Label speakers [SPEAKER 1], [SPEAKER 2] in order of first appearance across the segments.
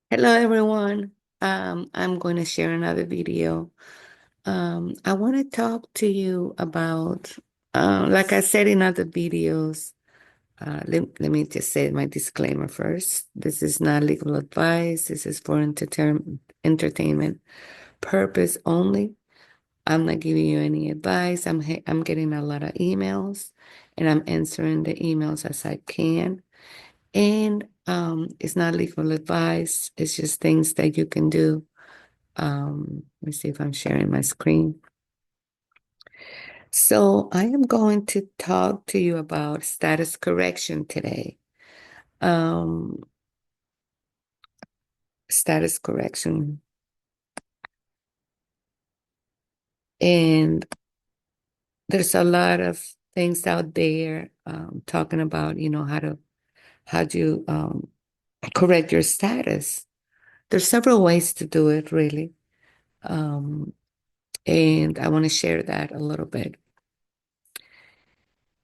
[SPEAKER 1] Hello, everyone. I'm going to share another video. I want to talk to you about, like I said in other videos, let me just say my disclaimer first. This is not legal advice. This is for entertainment purpose only. I'm not giving you any advice. I'm getting a lot of emails, and I'm answering the emails as I can. And it's not legal advice. It's just things that you can do. Let me see if I'm sharing my screen. So I am going to talk to you about status correction today. Um, Status correction. And there's a lot of things out there talking about, how to correct your status. There's several ways to do it, really. Um, and I want to share that a little bit.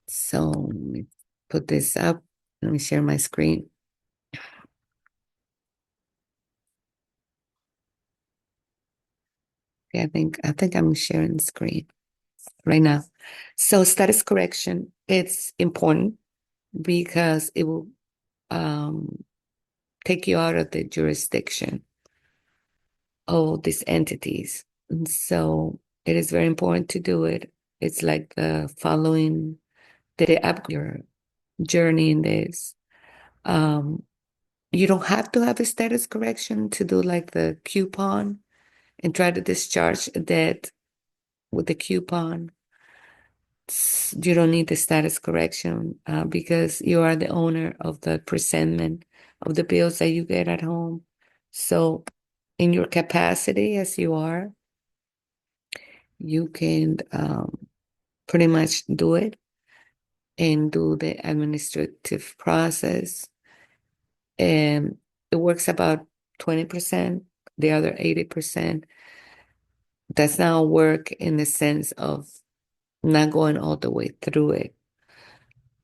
[SPEAKER 1] So let me put this up. Let me share my screen. Yeah, I think I'm sharing the screen right now. So status correction, it's important because it will um, take you out of the jurisdiction of these entities. And so it is very important to do it. It's like the following the up your journey in this. Um, you don't have to have a status correction to do like the coupon and try to discharge debt with the coupon. You don't need the status correction because you are the owner of the presentment of the bills that you get at home. So, in your capacity as you are, you can pretty much do it and do the administrative process. And it works about 20%, the other 80% does not work in the sense of not going all the way through it.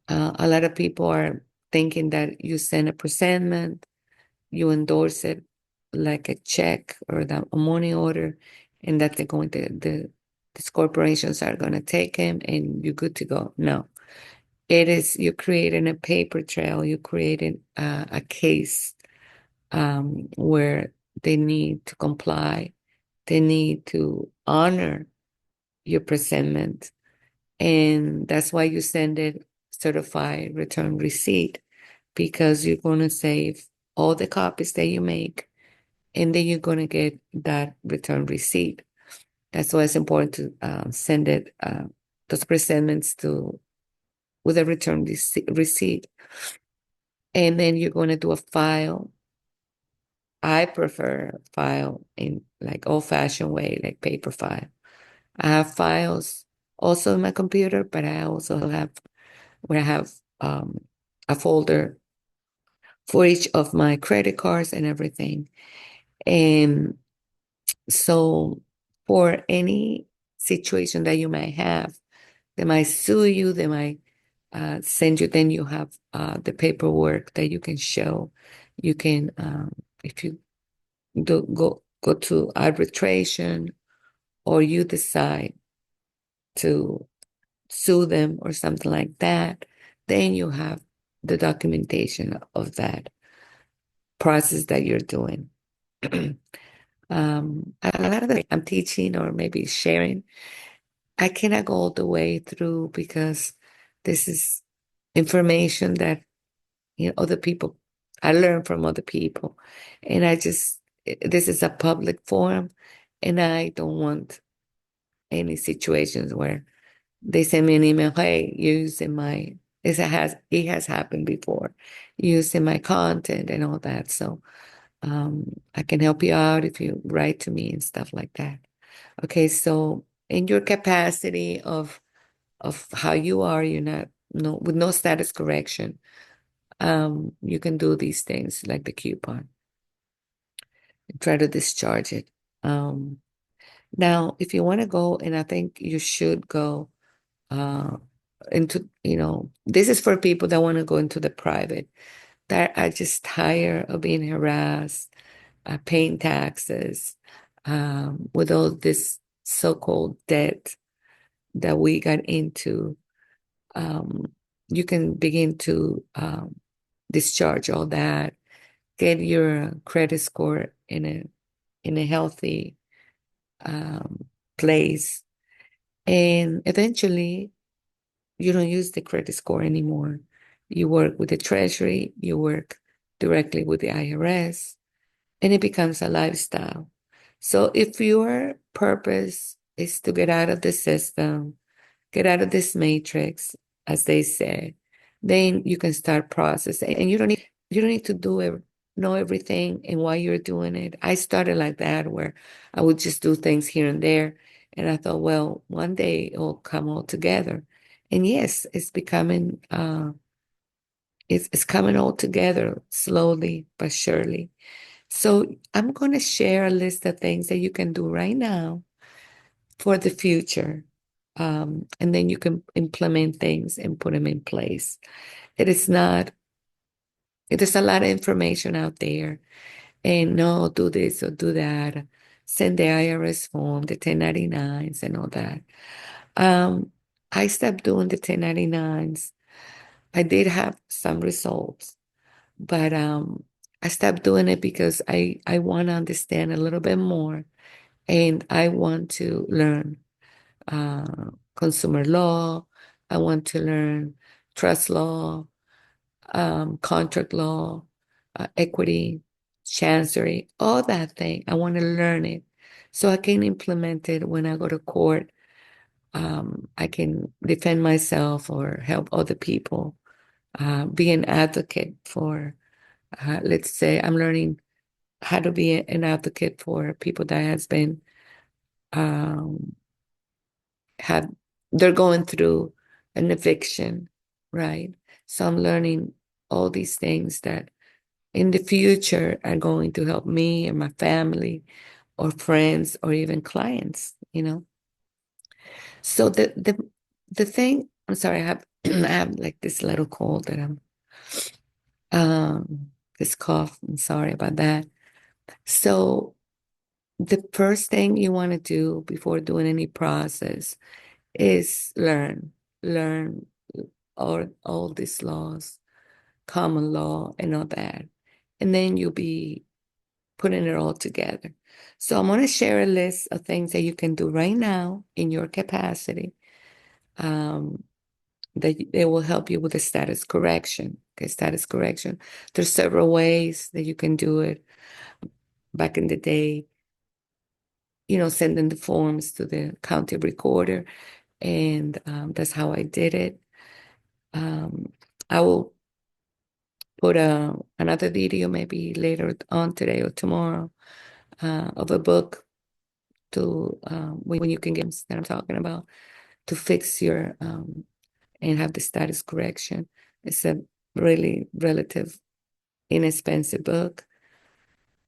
[SPEAKER 1] A lot of people are thinking that you send a presentment, you endorse it like a check or a money order, and that they're going to these corporations are going to take him and you're good to go. No, it is you're creating a paper trail. You're creating a case where they need to comply. They need to honor your presentment. And that's why you send it certified return receipt because you're going to save all the copies that you make and then you're going to get that return receipt. That's why it's important to send it, those presentments to with a return receipt. And then you're going to do a file. I prefer file in like old fashioned way, like paper file. I have files also in my computer, but I also have where I have um, a folder for each of my credit cards and everything. And so, for any situation that you might have, they might sue you, they might send you, then you have the paperwork that you can show. You can, if you go to arbitration or you decide to sue them or something like that, then you have the documentation of that process that you're doing. A lot of the I'm teaching or maybe sharing, I cannot go all the way through because this is information that other people I learn from other people, and this is a public forum, and I don't want any situations where they send me an email, hey, you're using my it has happened before, using my content and all that. So I can help you out if you write to me and stuff like that. Okay, so in your capacity of how you are, you're not no with no status correction. You can do these things like the coupon and try to discharge it. Um, Now, if you want to go, and I think you should go uh, into, this is for people that want to go into the private, that are just tired of being harassed. paying taxes, with all this so-called debt that we got into, um, you can begin to discharge all that, get your credit score in a healthy um, place, and eventually you don't use the credit score anymore. You work with the Treasury, you work directly with the IRS, and it becomes a lifestyle. So if your purpose is to get out of the system, get out of this matrix, as they say, then you can start processing. And you don't need to know everything and why you're doing it. I started like that, where I would just do things here and there. And I thought, well, one day it will come all together. And yes, it's coming all together slowly but surely. So I'm going to share a list of things that you can do right now for the future. And then you can implement things and put them in place. It is not, there's a lot of information out there. And no, do this or do that. Send the IRS form, the 1099s, and all that. Um, I stopped doing the 1099s. I did have some results, but I stopped doing it because I want to understand a little bit more, and I want to learn consumer law. I want to learn trust law, contract law, equity, chancery, all that thing. I want to learn it so I can implement it when I go to court. I can defend myself or help other people, be an advocate for, let's say, I'm learning how to be an advocate for people that has been um, have they're going through an eviction, right? So I'm learning all these things that in the future are going to help me and my family or friends or even clients. So the thing, I'm sorry, I have I have like this little cold that I'm this cough. I'm sorry about that. So the first thing you want to do before doing any process is learn all these laws, common law, and all that. And then you'll be putting it all together. So I'm going to share a list of things that you can do right now in your capacity, um, that they will help you with the status correction. Okay, status correction. There's several ways that you can do it. Back in the day, sending the forms to the county recorder, and that's how I did it. Um, I will put another video maybe later on today or tomorrow of a book to when you can get that I'm talking about to fix your and have the status correction. It's a really relative inexpensive book,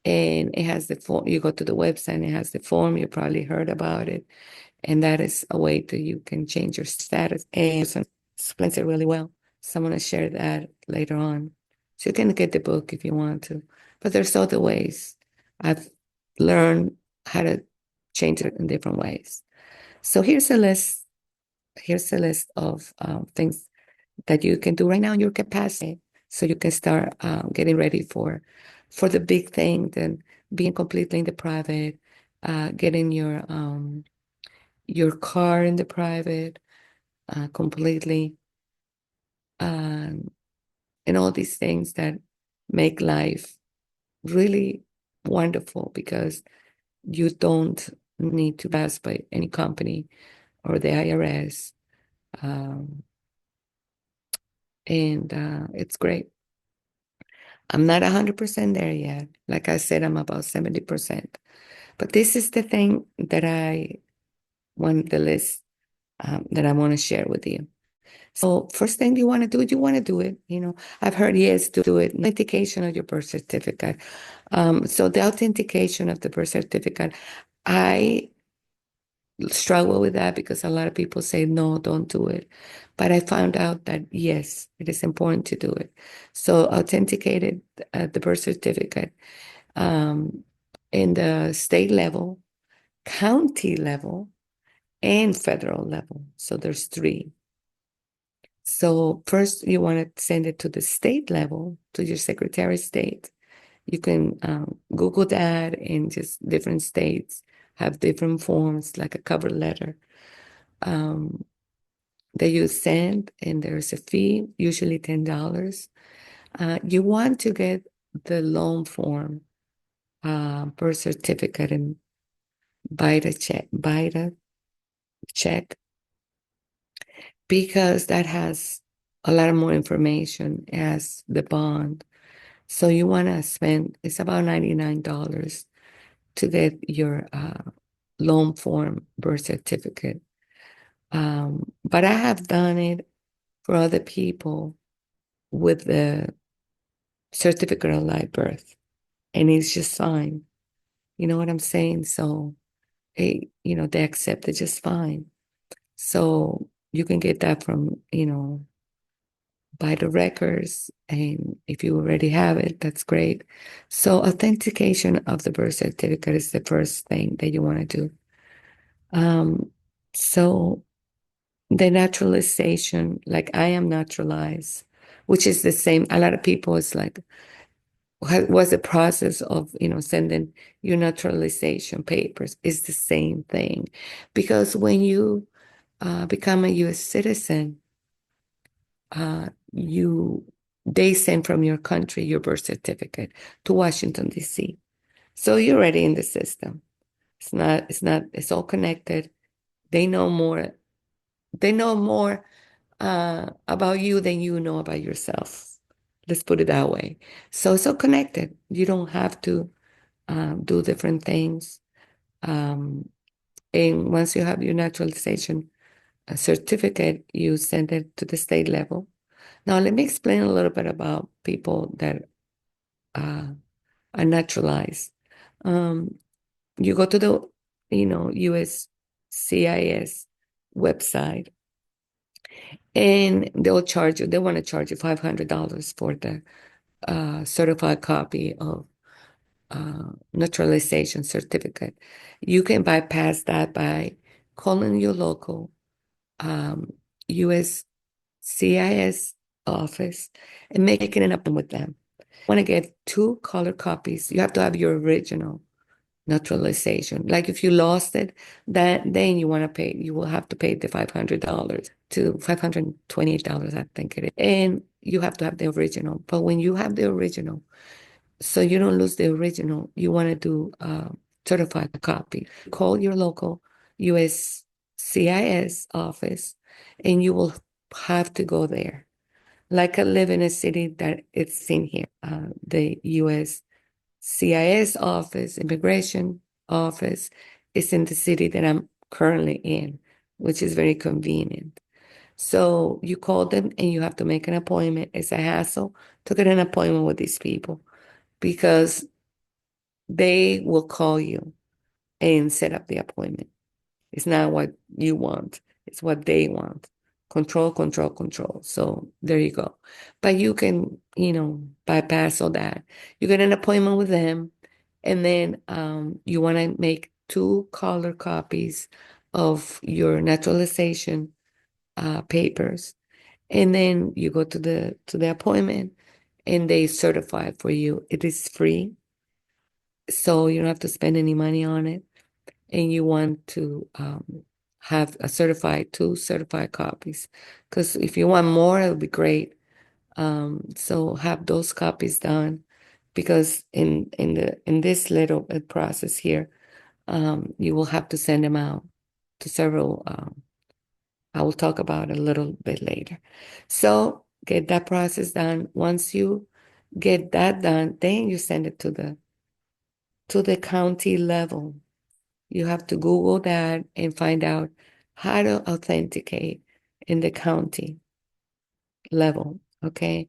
[SPEAKER 1] and it has the form. You go to the website and it has the form. You probably heard about it, and that is a way that you can change your status, and it explains it really well. So I'm going to share that later on. So you can get the book if you want to. But there's other ways. I've learned how to change it in different ways. So here's a list. Here's a list of things that you can do right now in your capacity, so you can start getting ready for the big thing, then being completely in the private, getting your car in the private completely, um, and all these things that make life really wonderful because you don't need to pass by any company or the IRS. Um, and it's great. I'm not 100% there yet. Like I said, I'm about 70%. But this is the thing that I want the list that I want to share with you. So first thing you want to do, you want to do it. I've heard, yes, do it. Authentication of your birth certificate. So the authentication of the birth certificate, I struggle with that because a lot of people say, no, don't do it. But I found out that, yes, it is important to do it. So authenticated the birth certificate. um, in the state level, county level, and federal level. So there's three. So first, you want to send it to the state level, to your Secretary of State. You can Google that, and just different states have different forms, like a cover letter um, that you send, and there's a fee, usually $10. You want to get the loan form, birth certificate, and buy the check, because that has a lot more information as the bond. So you want to spend, it's about $99 to get your loan form birth certificate. But I have done it for other people with the certificate of live birth, and it's just fine. You know what I'm saying? So, they accept it just fine. So you can get that from, by the records. And if you already have it, that's great. So authentication of the birth certificate is the first thing that you want to do. So the naturalization, like I am naturalized, which is the same. A lot of people is like, what was the process of, sending your naturalization papers? Is the same thing. Because when you become a U.S. citizen, you they send from your country your birth certificate to Washington, D.C. So you're already in the system. It's all connected. They know more. They know more about you than you know about yourself. Let's put it that way. So it's all connected. You don't have to do different things. Um, and once you have your naturalization certificate, you send it to the state level. Now, let me explain a little bit about people that uh, are naturalized. Um, you go to the, USCIS website, and they'll charge you. They want to charge you $500 for the certified copy of naturalization certificate. You can bypass that by calling your local USCIS office and making an appointment with them. Want to get two color copies, you have to have your original naturalization. Like if you lost it, then you will have to pay the $500 to $528, I think it is. And you have to have the original. But when you have the original, so you don't lose the original, you want to do a certified copy. Call your local USCIS office, and you will have to go there. Like I live in a city that it's in here, the USCIS office, immigration office, is in the city that I'm currently in, which is very convenient. So you call them and you have to make an appointment. It's a hassle to get an appointment with these people, because they will call you and set up the appointment. It's not what you want, it's what they want. Control, control, control. So there you go. But you can, bypass all that. You get an appointment with them, and then you want to make two color copies of your naturalization papers. And then you go to the appointment, and they certify for you. It is free, so you don't have to spend any money on it. And you want to have two certified copies, because if you want more, it'll be great. So have those copies done, because in this little process here, you will have to send them out to several. I will talk about it a little bit later. So get that process done. Once you get that done, then you send it to the county level. You have to Google that and find out how to authenticate in the county level. Okay.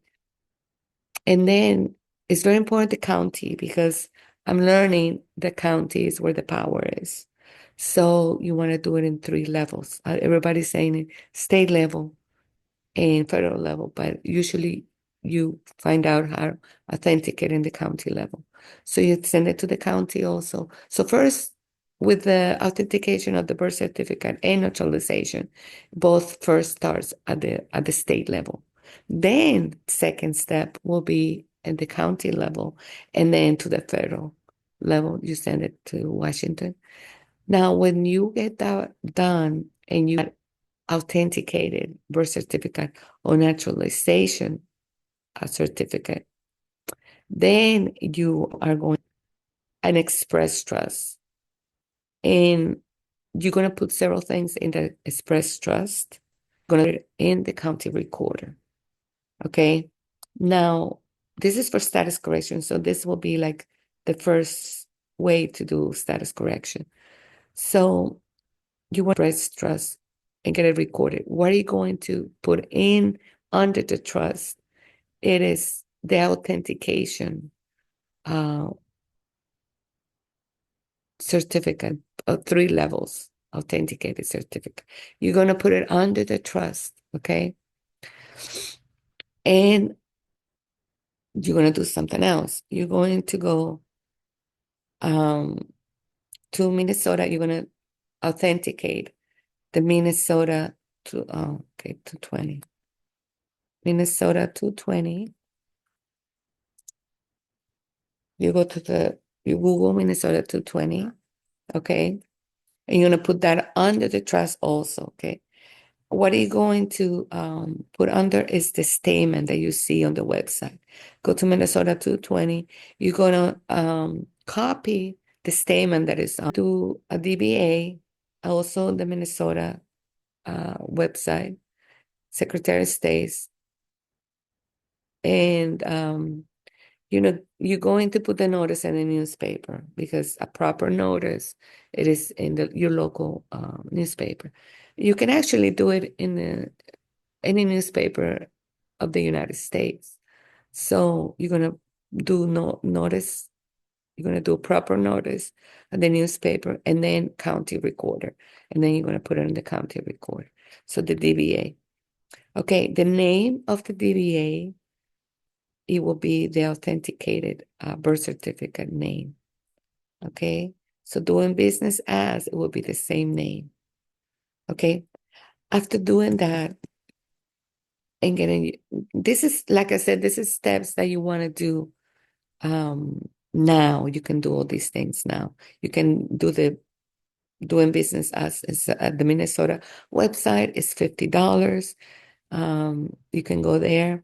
[SPEAKER 1] And then it's very important the county, because I'm learning the county is where the power is. So you want to do it in three levels. Everybody's saying it, state level and federal level, but usually you find out how to authenticate in the county level. So you send it to the county also. So first, with the authentication of the birth certificate and naturalization, both first starts at the state level. Then second step will be at the county level, and then to the federal level, you send it to Washington. Now, when you get that done and you authenticated birth certificate or naturalization certificate, then you are going an express trust, and you're going to put several things in the express trust. Going to put it in the county recorder. Okay. Now, this is for status correction, so this will be like the first way to do status correction. So you want to express trust and get it recorded. What are you going to put in under the trust? It is the authentication uh, certificate of 3 levels, authenticated certificate. You're going to put it under the trust, okay? And you're going to do something else. You're going to go to Minnesota. You're going to authenticate the Minnesota to, 220. Minnesota 220. You go to you Google Minnesota 220, okay? And you're going to put that under the trust also, okay? What are you going to put under is the statement that you see on the website. Go to Minnesota 220. You're going to copy the statement that is on to a DBA, also the Minnesota website, Secretary of State, and you're going to put the notice in the newspaper because a proper notice, it is in your local newspaper. You can actually do it in any newspaper of the United States. So you're going to do notice, you're going to do a proper notice of the newspaper and then county recorder. And then you're going to put it in the county recorder. So the DBA. Okay, the name of the DBA, it will be the authenticated birth certificate name. Okay, so doing business as, it will be the same name. Okay, after doing that and getting, this is, like I said, this is steps that you want to do now. You can do all these things now. You can do the doing business as at the Minnesota website is $50. You can go there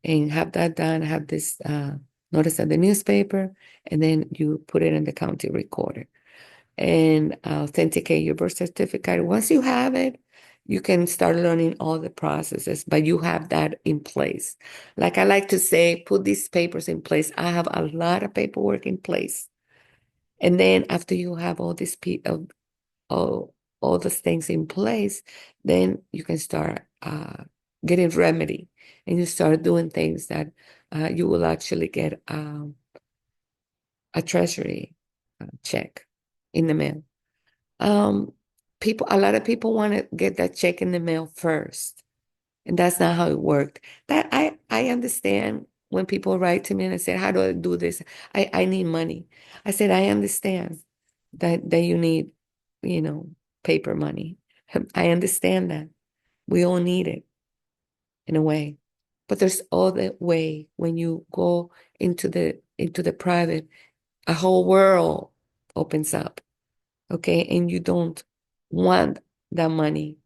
[SPEAKER 1] and have that done, have this notice at the newspaper, and then you put it in the county recorder and authenticate your birth certificate. Once you have it, you can start learning all the processes, but you have that in place. Like I like to say, put these papers in place. I have a lot of paperwork in place. And then after you have all these all those things in place, then you can start getting remedy, and you start doing things that you will actually get a treasury check in the mail. Um, a lot of people want to get that check in the mail first, and that's not how it worked. That I understand when people write to me and say, "How do I do this? I need money." I said, "I understand that you need, you know, paper money. I understand that. We all need it in a way. But there's other way when you go into the private, a whole world opens up, okay? And you don't want that money.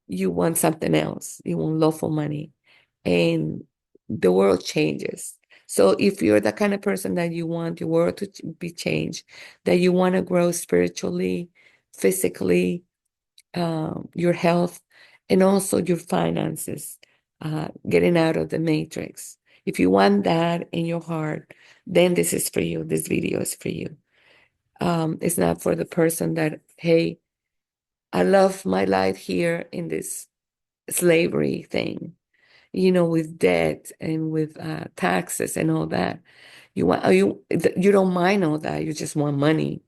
[SPEAKER 1] You want something else. You want lawful money. And the world changes. So if you're the kind of person that you want your world to be changed, that you want to grow spiritually, physically, your health, and also your finances, getting out of the matrix. If you want that in your heart, then this is for you. This video is for you. It's not for the person that, hey, I love my life here in this slavery thing, with debt and with taxes and all that. You don't mind all that. You just want money.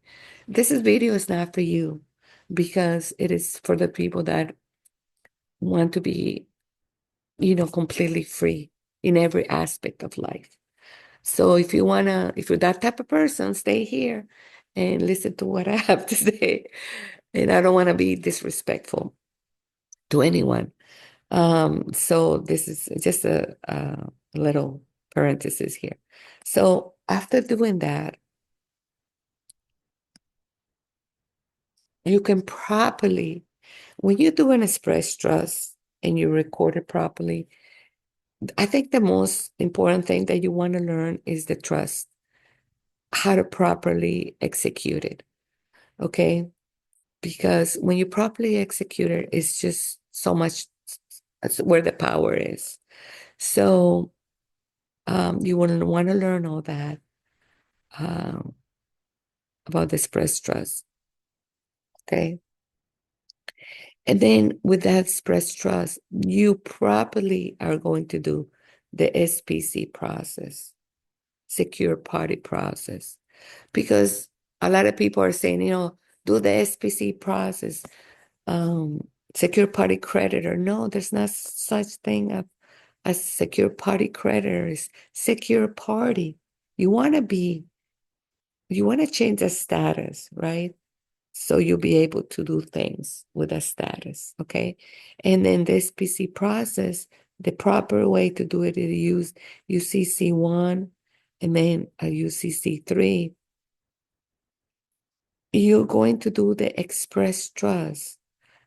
[SPEAKER 1] Video is not for you because it is for the people that want to be, completely free. in every aspect of life. So if you're that type of person, stay here and listen to what I have to say. And I don't want to be disrespectful to anyone. So this is just a little parenthesis here. So after doing that, you can properly, when you do an express trust and you record it properly, I think the most important thing that you want to learn is the trust, how to properly execute it. Okay. Because when you properly execute it, it's just so much, that's where the power is. So you want to learn all that um, about the express trust. Okay. And then with that express trust, you properly are going to do the SPC process, secure party process, because a lot of people are saying, do the SPC process, secure party creditor. No, there's not such thing as secure party creditor. Is secure party. You want to be, you want to change the status, right? So you'll be able to do things with a status, okay? And then this PC process, the proper way to do it is use UCC1 and then a UCC3. You're going to do the express trust.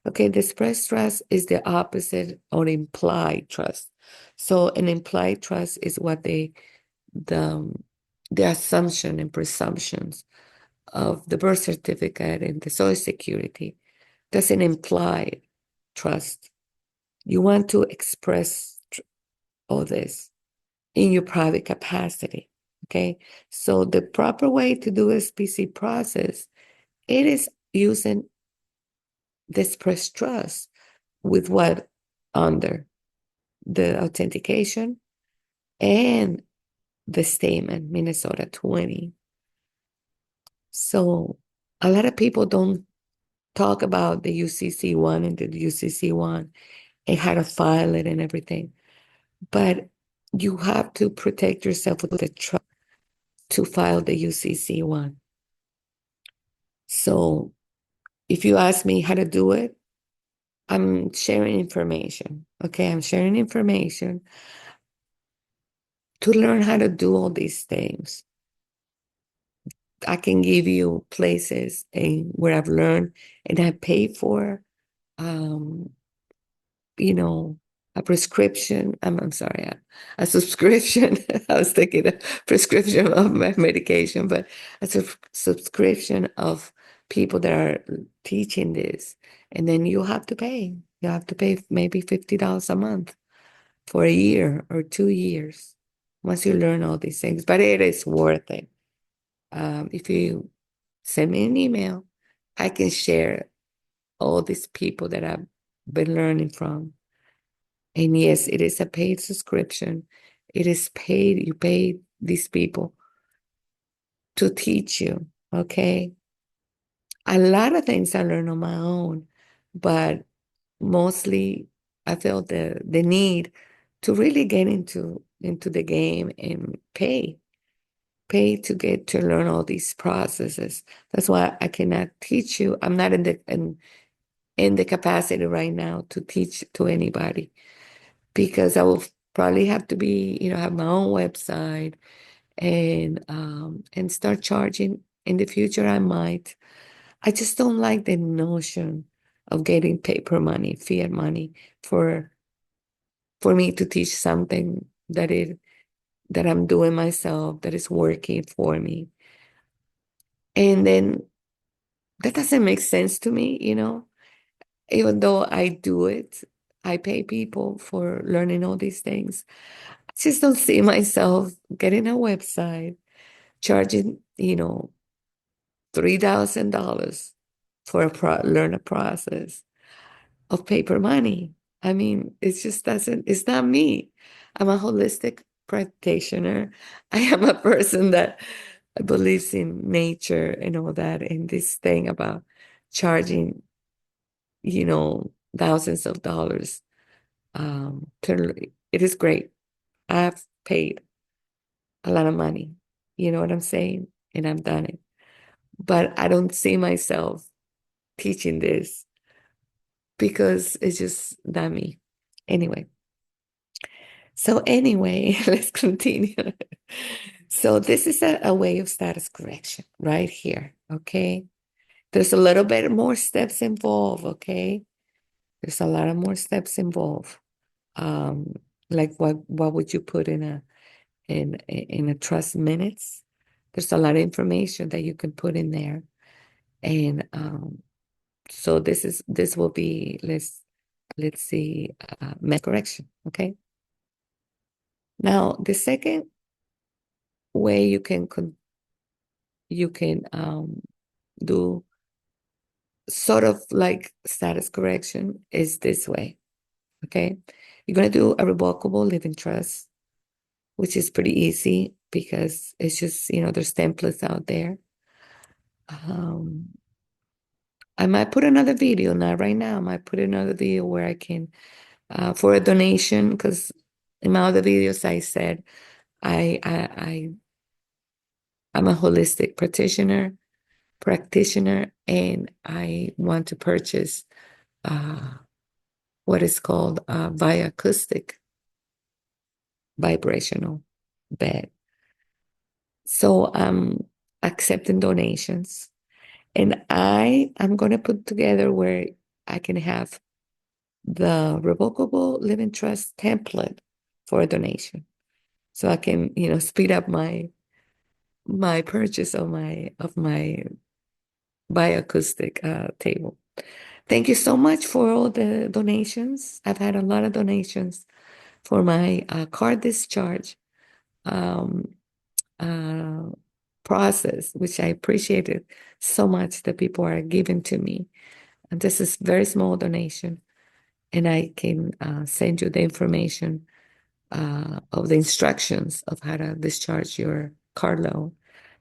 [SPEAKER 1] Okay, the express trust is the opposite of implied trust. So an implied trust is what the the assumption and presumptions of the birth certificate and the social security doesn't imply trust. You want to express all this in your private capacity. Okay. So the proper way to do SPC process, it is using the express trust with what under the authentication and the statement, Minnesota 20. So a lot of people don't talk about the UCC1 and the UCC1 and how to file it and everything. But you have to protect yourself with the trust to file the UCC1. So if you ask me how to do it, I'm sharing information. Okay, I'm sharing information to learn how to do all these things. I can give you places and where I've learned and I paid for um, you know, a prescription. I'm sorry, a subscription. I was thinking a prescription of my medication, but a subscription of people that are teaching this. And then you have to pay. You have to pay maybe $50 a month for a year or 2 years once you learn all these things. But it is worth it. If you send me an email, I can share all these people that I've been learning from. And yes, it is a paid subscription. It is paid. You pay these people to teach you. Okay. A lot of things I learned on my own, but mostly I felt the need to really get into the game and pay to get to learn all these processes. That's why I cannot teach you. I'm not in the capacity right now to teach to anybody, because I will probably have to be, have my own website and start charging. In the future, I might. I just don't like the notion of getting paper money, fiat money for for me to teach something that I'm doing myself, that is working for me. And then that doesn't make sense to me, even though I do it, I pay people for learning all these things. I just don't see myself getting a website, charging, $3,000 for learn a process of paper money. I mean, it's just doesn't, it's not me. I'm a holistic practitioner. I am a person that believes in nature and all that. And this thing about charging, thousands of dollars, it is great. I've paid a lot of money. You know what I'm saying? And I've done it. But I don't see myself teaching this because it's just not me. Anyway, let's continue. So this is a way of status correction right here. Okay. There's a little bit more steps involved. Okay. There's a lot of more steps involved. Um, like what would you put in a trust minutes? There's a lot of information that you can put in there. And so this will be let's see correction. Okay. Now the second way you can do sort of like status correction is this way. Okay. You're going to do a revocable living trust, which is pretty easy because it's just, there's templates out there. Um, I might put another video, not right now. I might put another video where I can, for a donation, because in my other videos I said I'm a holistic practitioner, and I want to purchase uh, what is called via acoustic vibrational bed. So I'm accepting donations, and I'm going to put together where I can have the revocable living trust template for a donation, so I can speed up my purchase of my bioacoustic table. Thank you so much for all the donations. I've had a lot of donations for my car discharge um, uh, process, which I appreciated so much that people are giving to me. And this is very small donation, and I can send you the information of the instructions of how to discharge your car loan.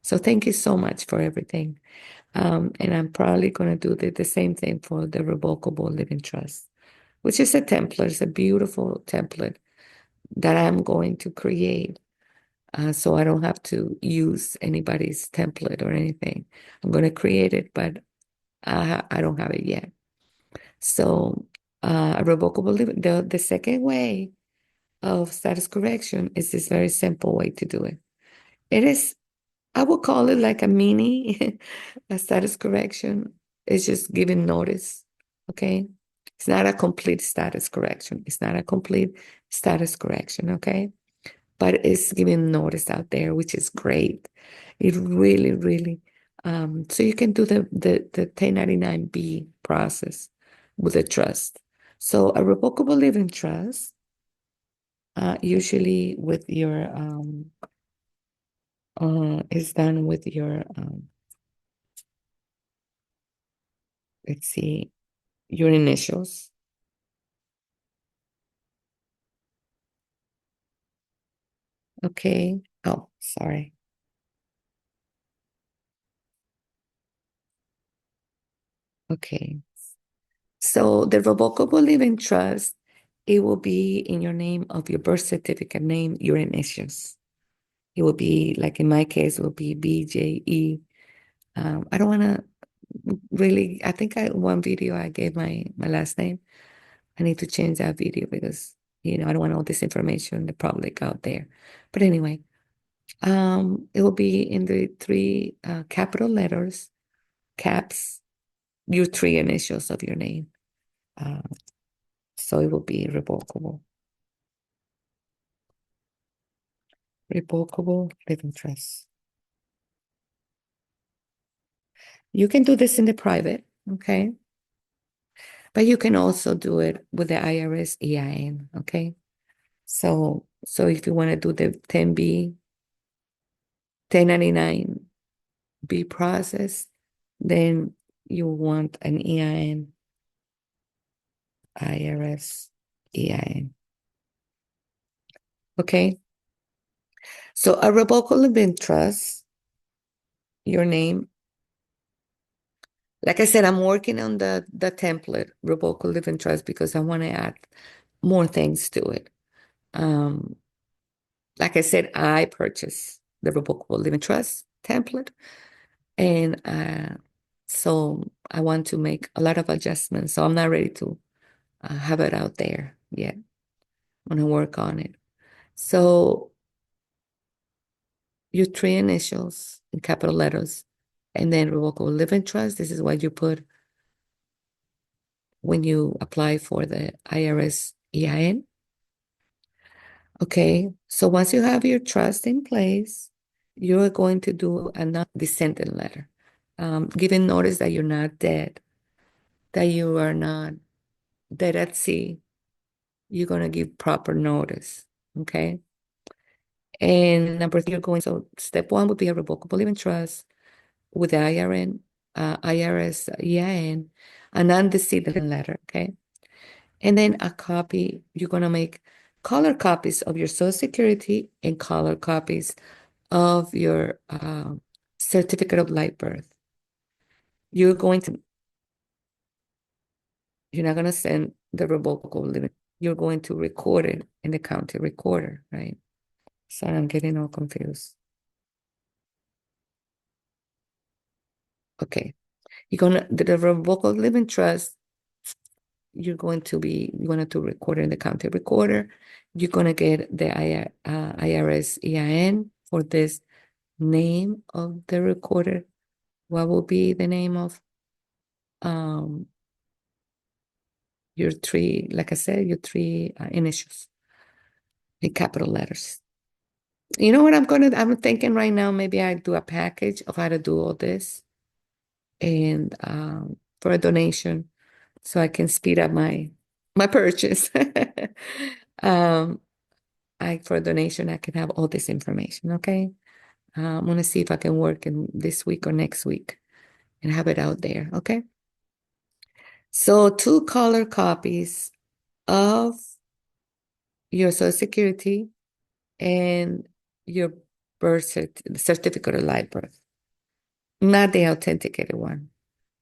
[SPEAKER 1] So thank you so much for everything. And I'm probably going to do the same thing for the revocable living trust, which is a template. It's a beautiful template that I'm going to create. So I don't have to use anybody's template or anything. I'm going to create it, but I don't have it yet. So a revocable living, the second way of status correction is this very simple way to do it. It is, I would call it like a mini a status correction. It's just giving notice. Okay. It's not a complete status correction. It's not a complete status correction. Okay. But it's giving notice out there, which is great. It really, really, so you can do the 1099B process with a trust. So a revocable living trust, usually with your, is done with your, let's see, your initials. Okay. Oh, sorry. Okay. So the revocable living trust, it will be in your name of your birth certificate name, your initials. It will be like in my case, it will be BJE. I don't want to really, I think one video I gave my last name. I need to change that video because, I don't want all this information in the public out there. But anyway, it will be in the three capital letters, caps, your three initials of your name. Uh, so it will be revocable. Revocable living trust. You can do this in the private, okay? But you can also do it with the IRS EIN, okay? So if you want to do the 10B, 1099B process, then you want an EIN, IRS EIN. Okay? So a revocable living trust, your name. Like I said, I'm working on the template, revocable living trust, because I want to add more things to it. Um, Like I said, I purchased the Revocable Living Trust template, and so I want to make a lot of adjustments. So I'm not ready to have it out there yet. I'm going to work on it. So your three initials in capital letters, and then Revocable Living Trust. This is what you put when you apply for the IRS EIN. Okay, so once you have your trust in place, you're going to do a non-dissenting letter, giving notice that you're not dead, that you are not dead at sea. You're going to give proper notice. Okay. And number three, you're going, so step one would be a revocable living trust with the IRS EIN, an antecedent letter. Okay. And then a copy, you're going to make color copies of your Social Security and color copies of your certificate of live birth. You're going to, you're not going to send the revocable living. You're going to record it in the county recorder, right? Sorry, I'm getting all confused. Okay. You're going to, the revocable living trust, you want to record it in the county recorder. You're going to get the IRS EIN for this name of the recorder. What will be the name of um, your three, like I said, your three initials in capital letters. You know what I'm thinking right now, maybe I do a package of how to do all this and for a donation so I can speed up my purchase. um, for a donation, I can have all this information, okay? I'm gonna see if I can work in this week or next week and have it out there, okay? So two color copies of your Social Security and your certificate of live birth, not the authenticated one,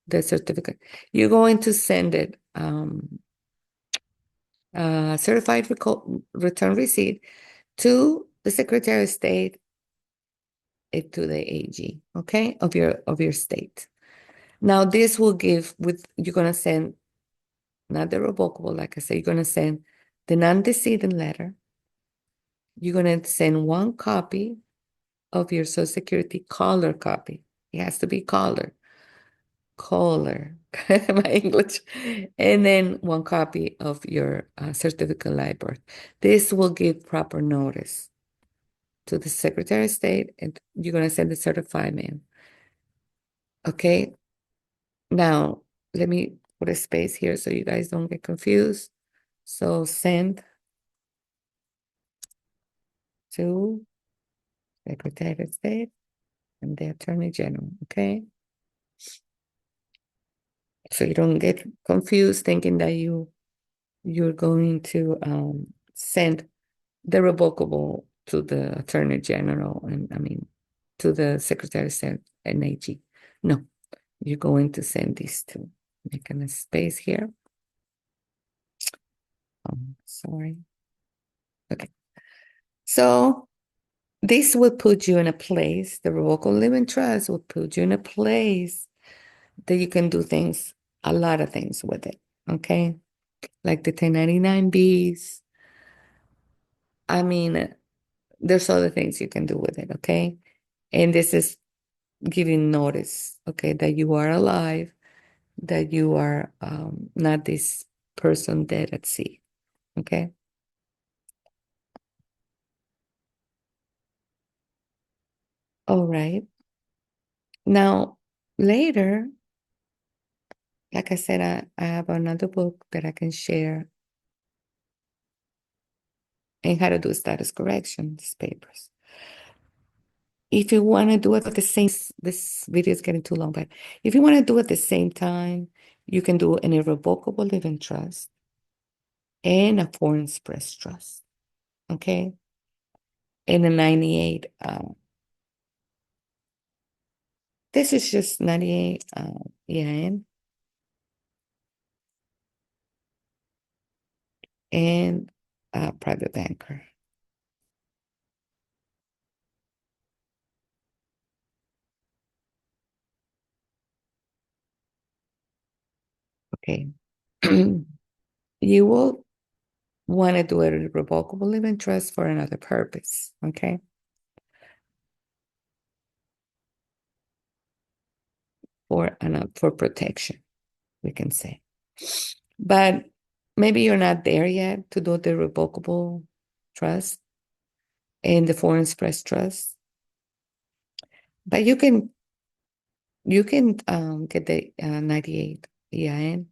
[SPEAKER 1] the certificate. You're going to send it certified return receipt to the Secretary of State, to the AG, okay, of your state. Now this will give with you're gonna send not the revocable, like I said, you're gonna send the non-decedent letter. You're gonna send one copy of your Social Security color copy. It has to be color, my English, and then one copy of your certificate of live birth. This will give proper notice to the Secretary of State, and you're going to send the certified mail. Okay. Now, let me put a space here so you guys don't get confused. So send to Secretary of State and the Attorney General. Okay. So you don't get confused thinking that you're going to send the revocable to the Attorney General and to the Secretary of State and AG. No, you're going to send these two. Making a space here. Sorry. Okay. So this will put you in a place, the revocable living trust will put you in a place that you can do things, a lot of things with it. Okay. Like the 1099Bs. I mean, there's other things you can do with it. Okay. And this is giving notice, okay, that you are alive, that you are not this person dead at sea, okay? All right. Now, later, like I said, I have another book that I can share in how to do status correction, these papers. If you want to do it at the same, this video is getting too long, but if you want to do it at the same time, you can do an irrevocable living trust and a foreign express trust, okay? And a 98, this is just 98 EIN and a private banker. Okay. You will want to do a revocable living trust for another purpose. Okay. For protection, we can say. But maybe you're not there yet to do the revocable trust and the foreign express trust. But you can get the 98 EIN